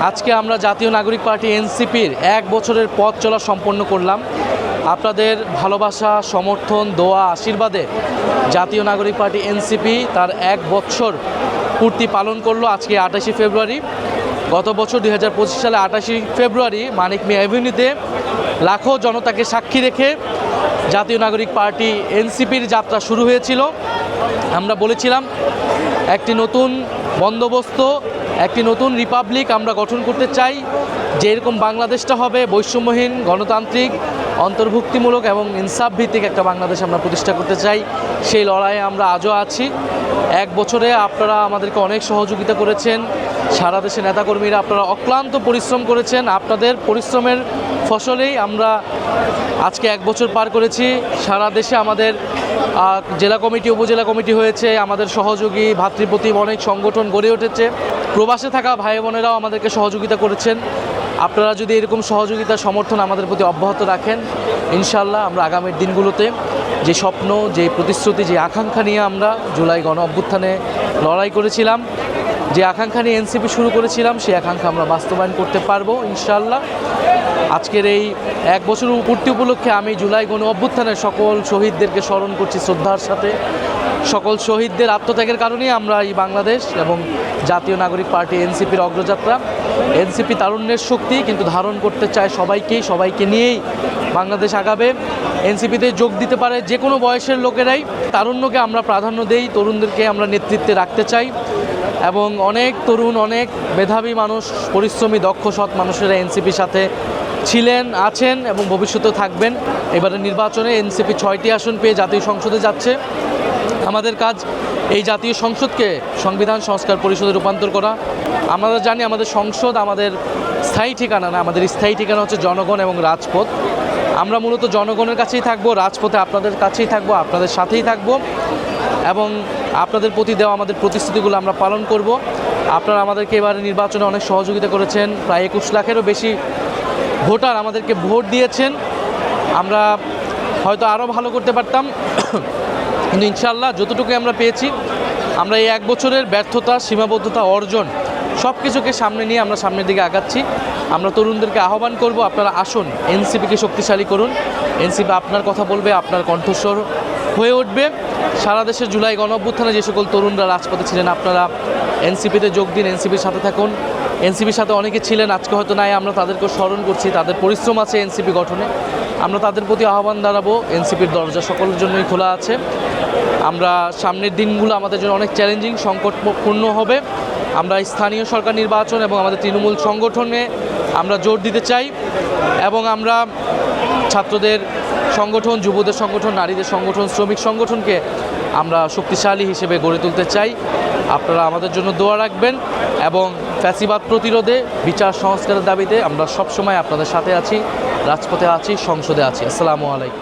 আজকে আমরা জাতীয় নাগরিক পার্টি এনসিপির 1 বছরের পথ চলা সম্পন্ন করলাম। আপনাদের ভালোবাসা, সমর্থন, দোয়া, আশীর্বাদে জাতীয় নাগরিক পার্টি এনসিপি তার 1 বছর পূর্তি পালন করলো আজকে 28শে ফেব্রুয়ারি। গত বছর 2025 সালে 28শে ফেব্রুয়ারি মানিক মিয়া এভিনিউতে লাখো জনতাকে সাক্ষী রেখে জাতীয় নাগরিক পার্টি এনসিপির যাত্রা শুরু হয়েছিল। আমরা বলেছিলাম একটি নতুন বন্দোবস্ত, একটি নতুন রিপাবলিক আমরা গঠন করতে চাই, যে এরকম বাংলাদেশটা হবে বৈষম্যহীন, গণতান্ত্রিক, অন্তর্ভুক্তিমূলক এবং ইনসাফ ভিত্তিক একটা বাংলাদেশ আমরা প্রতিষ্ঠা করতে চাই। সেই লড়াইয়ে আমরা আজও আছি। 1 বছরে আপনারা আমাদেরকে অনেক সহযোগিতা করেছেন, সারা দেশে নেতাকর্মীরা আপনারা অক্লান্ত পরিশ্রম করেছেন। আপনাদের পরিশ্রমের ফসলেই আমরা আজকে 1 বছর পার করেছি। সারা দেশে আমাদের জেলা কমিটি, উপজেলা কমিটি হয়েছে, আমাদের সহযোগী ভাতৃপ্রতিম অনেক সংগঠন গড়ে উঠেছে। প্রবাসে থাকা ভাই বোনেরাও আমাদেরকে সহযোগিতা করেছেন। আপনারা যদি এরকম সহযোগিতা, সমর্থন আমাদের প্রতি অব্যাহত রাখেন, ইনশাল্লাহ আমরা আগামীর দিনগুলোতে যে স্বপ্ন, যে প্রতিশ্রুতি, যে আকাঙ্ক্ষা নিয়ে আমরা জুলাই গণ অভ্যুত্থানে লড়াই করেছিলাম, যে আকাঙ্ক্ষা নিয়ে এনসিপি শুরু করেছিলাম, সেই আকাঙ্ক্ষা আমরা বাস্তবায়ন করতে পারবো ইনশাল্লাহ। আজকের এই 1 বছর পূর্তি উপলক্ষে আমি জুলাই গণ অভ্যুত্থানের সকল শহীদদেরকে স্মরণ করছি শ্রদ্ধার সাথে। সকল শহীদদের আত্মত্যাগের কারণেই আমরা এই বাংলাদেশ এবং জাতীয় নাগরিক পার্টি এনসিপির অগ্রযাত্রা। এনসিপি তারুণ্যের শক্তি, কিন্তু ধারণ করতে চায় সবাইকে নিয়েই বাংলাদেশ আগাবে। এনসিপিতে যোগ দিতে পারে যে কোনো বয়সের লোকেরাই। তারুণ্যকে আমরা প্রাধান্য দেই, তরুণদেরকে আমরা নেতৃত্বে রাখতে চাই এবং অনেক তরুণ, অনেক মেধাবী মানুষ, পরিশ্রমী, দক্ষ, সৎ মানুষেরা এনসিপির সাথে ছিলেন, আছেন এবং ভবিষ্যতেও থাকবেন। এবারের নির্বাচনে এনসিপি 6টি আসন পেয়ে জাতীয় সংসদে যাচ্ছে। আমাদের কাজ এই জাতীয় সংসদকে সংবিধান সংস্কার পরিষদে রূপান্তর করা। আমরা জানি আমাদের সংসদ আমাদের স্থায়ী ঠিকানা না, আমাদের স্থায়ী ঠিকানা হচ্ছে জনগণ এবং রাজপথ। আমরা মূলত জনগণের কাছেই থাকবো, রাজপথে আপনাদের কাছেই থাকবো, আপনাদের সাথেই থাকবো এবং আপনাদের প্রতি দেওয়া আমাদের প্রতিশ্রুতিগুলো আমরা পালন করব। আপনারা আমাদেরকে এবারে নির্বাচনে অনেক সহযোগিতা করেছেন। প্রায় 21 লাখেরও বেশি ভোটার আমাদেরকে ভোট দিয়েছেন। আমরা হয়তো আরও ভালো করতে পারতাম, কিন্তু ইনশাআল্লাহ যতটুকু আমরা পেয়েছি, আমরা এই 1 বছরের ব্যর্থতা, সীমাবদ্ধতা, অর্জন সব কিছুকে সামনে নিয়ে আমরা সামনের দিকে আগাচ্ছি। আমরা তরুণদেরকে আহ্বান করব, আপনারা আসুন, এনসিপিকে শক্তিশালী করুন। এনসিপি আপনার কথা বলবে, আপনার কণ্ঠস্বর হয়ে উঠবে। সারা দেশের জুলাই গণ অভ্যুত্থানে যে সকল তরুণরা রাজপথে ছিলেন, আপনারা এনসিপিতে যোগ দিন, এনসিপির সাথে থাকুন। এনসিপির সাথে অনেকে ছিলেন, আজকে হয়তো নাই, আমরা তাদেরকেও স্মরণ করছি। তাদের পরিশ্রম আছে এনসিপি গঠনে। আমরা তাদের প্রতি আহ্বান দাঁড়াবো। এনসিপির দরজা সকলের জন্যই খোলা আছে। আমরা সামনের দিনগুলো আমাদের জন্য অনেক চ্যালেঞ্জিং, সংকটপূর্ণ হবে। আমরা স্থানীয় সরকার নির্বাচন এবং আমাদের তৃণমূল সংগঠনে আমরা জোর দিতে চাই এবং আমরা ছাত্রদের সংগঠন, যুবদের সংগঠন, নারীদের সংগঠন, শ্রমিক সংগঠনকে আমরা শক্তিশালী হিসেবে গড়ে তুলতে চাই। আপনারা আমাদের জন্য দোয়া রাখবেন এবং ফ্যাসিবাদ প্রতিরোধে, বিচার সংস্কারের দাবিতে আমরা সবসময় আপনাদের সাথে আছি, রাজপথে আছি, সংসদে আছি। আসসালামু আলাইকুম।